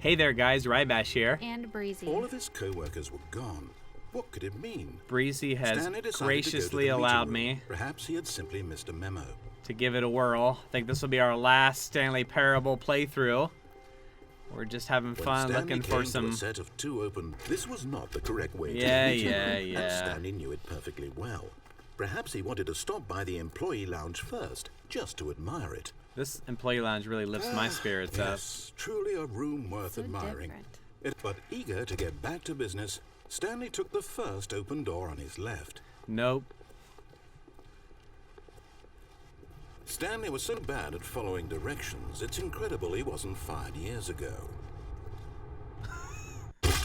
Hey there, guys. Rybash here. And Breezy. All of his co-workers were gone. What could it mean? Breezy has Stanley decided graciously to go to the allowed meeting room. me Perhaps he had simply missed a memo. to give it a whirl. I think this will be our last Stanley Parable playthrough. We're just having fun looking for some... To a set of two open, this was not the correct way to Yeah, the meeting room, and yeah. Stanley knew it perfectly well. Perhaps he wanted to stop by the employee lounge first, just to admire it. This employee lounge really lifts my spirits up. Yes, truly a room worth So admiring. different. But eager to get back to business, Stanley took the first open door on his left. Nope. Stanley was so bad at following directions, it's incredible he wasn't fired years ago.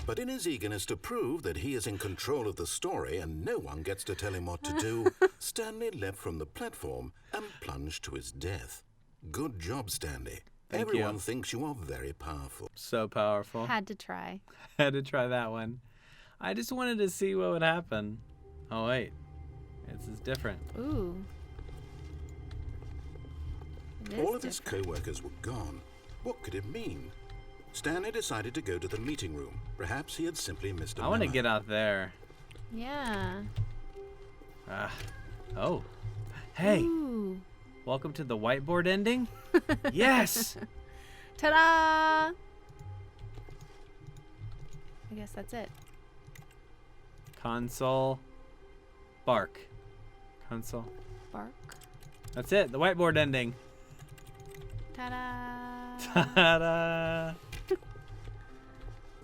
But in his eagerness to prove that he is in control of the story and no one gets to tell him what to do, Stanley leapt from the platform and plunged to his death. Good job, Stanley. Thank Everyone you. thinks you are very powerful. So powerful. Had to try. Had to try that one. I just wanted to see what would happen. Oh, wait. This is different. Ooh. It is All of his different. co-workers were gone. What could it mean? Stanley decided to go to the meeting room. Perhaps he had simply missed a I want to memo. get out there. Yeah. Oh. Hey. Ooh. Welcome to the whiteboard ending? Yes! Ta-da! I guess that's it. Console. Bark. Console. Bark. That's it. The whiteboard ending. Ta-da! Ta-da!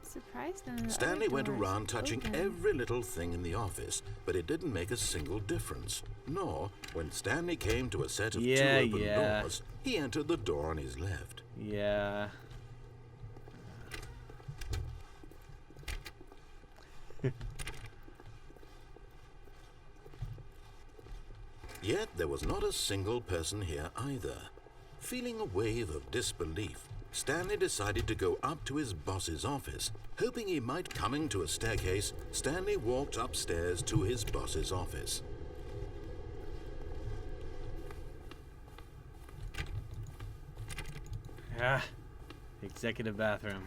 Surprised none of the Stanley other went doors around touching open. every little thing in the office, but it didn't make a single difference. Nor, when Stanley came to a set of two open doors, he entered the door on his left. Yeah. Yet there was not a single person here either. Feeling a wave of disbelief, Stanley decided to go up to his boss's office. Hoping he might coming to a staircase, Stanley walked upstairs to his boss's office. Ah. The executive bathroom.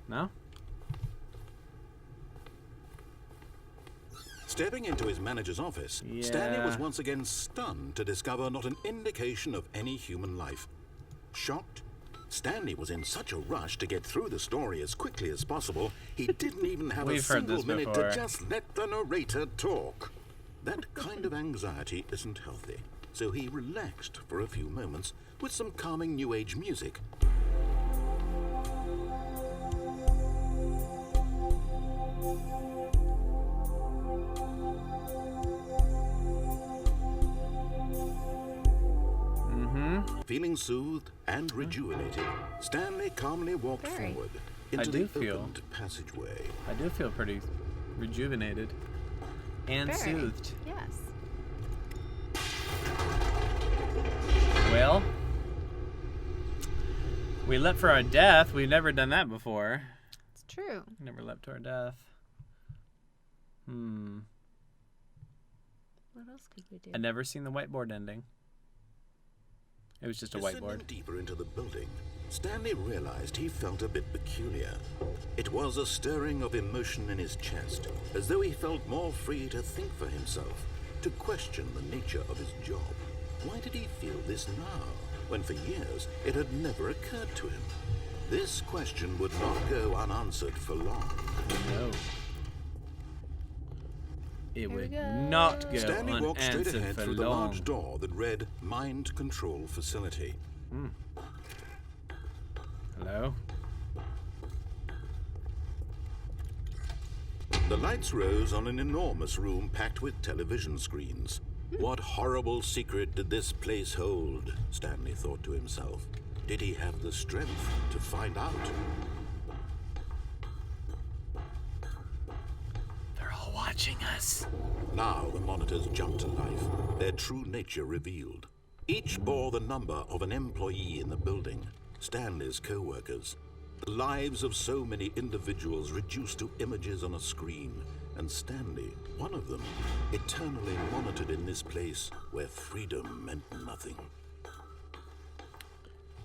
No? Stepping into his manager's office, Stanley was once again stunned to discover not an indication of any human life. Shocked, Stanley was in such a rush to get through the story as quickly as possible, he didn't even have a We've heard single this minute before. to just let the narrator talk. That kind of anxiety isn't healthy, so he relaxed for a few moments with some calming New Age music. Feeling soothed and rejuvenated, Stanley calmly walked Very. forward into do the feel- opened passageway. I do feel pretty rejuvenated. And Very. soothed. Yes. Well, we leapt for our death. We've never done that before. It's true. Never leapt to our death. What else could we do? I'd never seen the whiteboard ending. It was just a Descending whiteboard. deeper into the building, Stanley realized he felt a bit peculiar. It was a stirring of emotion in his chest, as though he felt more free to think for himself, to question the nature of his job. Why did he feel this now, when for years it had never occurred to him? This question would not go unanswered for long. No. It Here we would go. not go Stanley walked straight unanswered ahead for through the long. large door that read Mind Control Facility. Hello? The lights rose on an enormous room packed with television screens. What horrible secret did this place hold? Stanley thought to himself. Did he have the strength to find out? They're all watching us. Now the monitors jumped to life, their true nature revealed. Each bore the number of an employee in the building, Stanley's co-workers. The lives of so many individuals reduced to images on a screen, and Stanley, one of them, eternally monitored in this place where freedom meant nothing.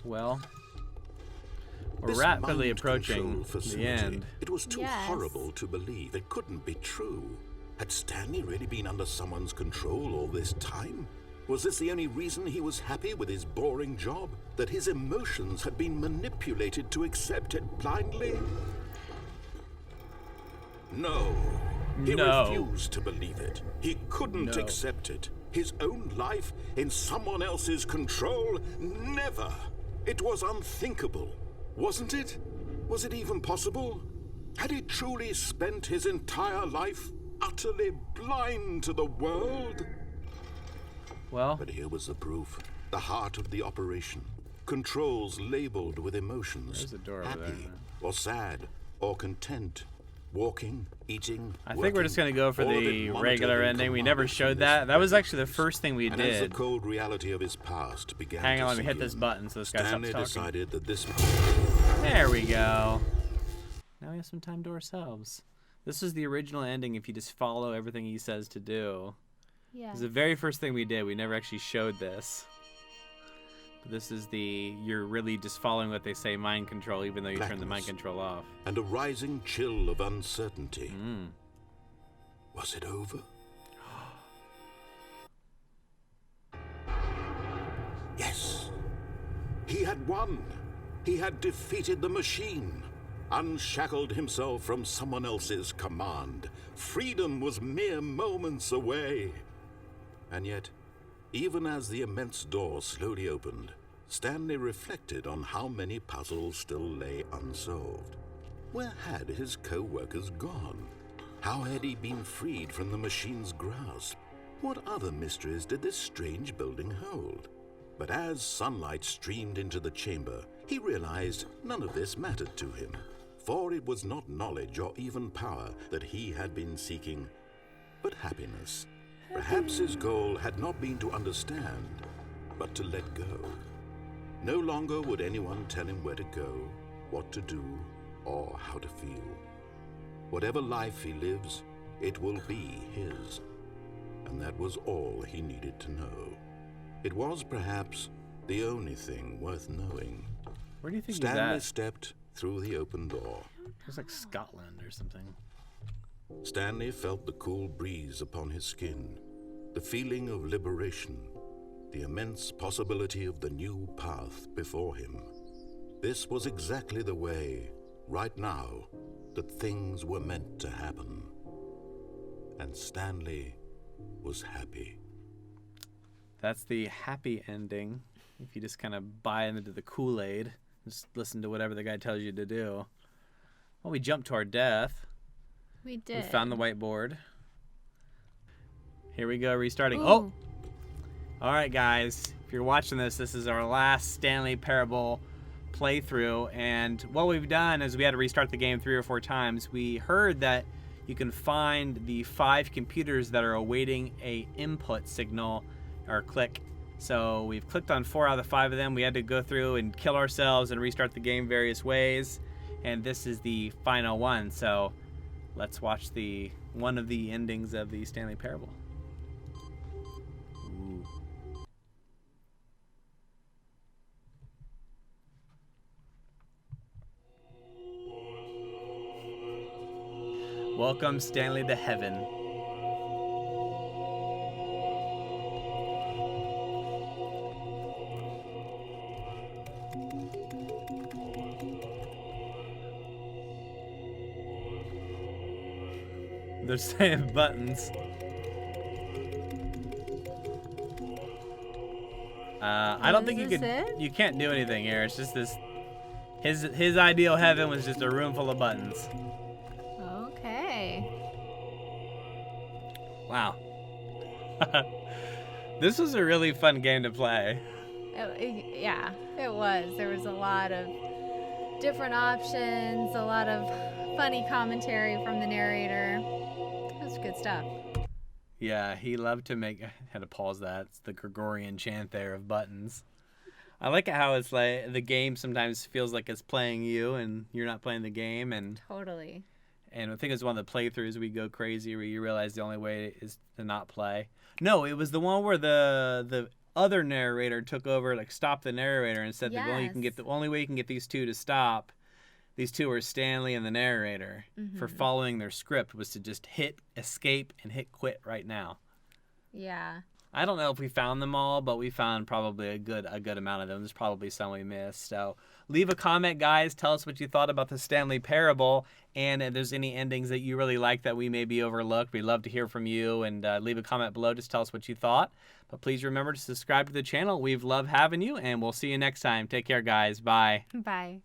Well, we're This rapidly mind approaching control the facility, end. It was too Yes. horrible to believe. It couldn't be true. Had Stanley really been under someone's control all this time? Was this the only reason he was happy with his boring job? That his emotions had been manipulated to accept it blindly? No. He No. refused to believe it. He couldn't No. accept it. His own life in someone else's control? Never. It was unthinkable. Wasn't it? Was it even possible? Had he truly spent his entire life utterly blind to the world? Well, But here was the proof. The heart of the operation. Controls labeled with emotions. There's a door over happy, there. or sad, or content. Walking, eating, I think we're just going to go for all of the it regular monitored and ending. We never commanded showed from that. this That was very actually the place. first thing we And as the did. cold reality of his past began Hang to on, let me hit sink this in, button so this guy stops Stanley talking. decided that this... There we go. Now we have some time to ourselves. This is the original ending if you just follow everything he says to do. Yeah. It's the very first thing we did. We never actually showed this. But this is the, you're really just following what they say, mind control, even though you turn the mind Blackness. control off. and a rising chill of uncertainty. Mm. Was it over? Yes. He had won. He had defeated the machine, unshackled himself from someone else's command. Freedom was mere moments away. And yet, even as the immense door slowly opened, Stanley reflected on how many puzzles still lay unsolved. Where had his co-workers gone? How had he been freed from the machine's grasp? What other mysteries did this strange building hold? But as sunlight streamed into the chamber, he realized none of this mattered to him, for it was not knowledge or even power that he had been seeking, but happiness. Perhaps his goal had not been to understand, but to let go. No longer would anyone tell him where to go, what to do, or how to feel. Whatever life he lives, it will be his. And that was all he needed to know. It was perhaps the only thing worth knowing. Where do you think Stanley he's at? stepped through the open door. It's like Scotland or something. Stanley felt the cool breeze upon his skin, the feeling of liberation, the immense possibility of the new path before him. This was exactly the way, right now, that things were meant to happen. And Stanley was happy. That's the happy ending. If you just kind of buy into the Kool-Aid, just listen to whatever the guy tells you to do. Well, we jumped to our death. We did. We found the whiteboard. Here we go, restarting. Ooh. Oh! All right, guys. If you're watching this, this is our last Stanley Parable playthrough. And what we've done is we had to restart the game 3 or 4 times. We heard that you can find the 5 computers that are awaiting a input signal or click. So we've clicked on 4 out of the 5 of them. We had to go through and kill ourselves and restart the game various ways. And this is the final one. So let's watch one of the endings of the Stanley Parable. Ooh. Welcome, Stanley, to heaven. They're saying buttons. I don't think you Is could. this it? You can't do anything here. It's just this. His ideal heaven was just a room full of buttons. Okay. Wow. This was a really fun game to play. Yeah, it was. There was a lot of different options, a lot of funny commentary from the narrator. It was good stuff. Yeah, he loved to make. I had to pause that. It's the Gregorian chant there of buttons. I like it how it's like the game sometimes feels like it's playing you and you're not playing the game. And Totally. I think it's one of the playthroughs we go crazy where you realize the only way is to not play. No, it was the one where the other narrator took over, like stopped the narrator and said Yes. the only way you can get these two to stop. These two were Stanley and the narrator for following their script was to just hit escape and hit quit right now. Yeah. I don't know if we found them all, but we found probably a good amount of them. There's probably some we missed. So leave a comment, guys. Tell us what you thought about the Stanley Parable, and if there's any endings that you really like that we maybe overlooked. We'd love to hear from you, and leave a comment below. Just tell us what you thought. But please remember to subscribe to the channel. We've loved having you, and we'll see you next time. Take care, guys. Bye. Bye.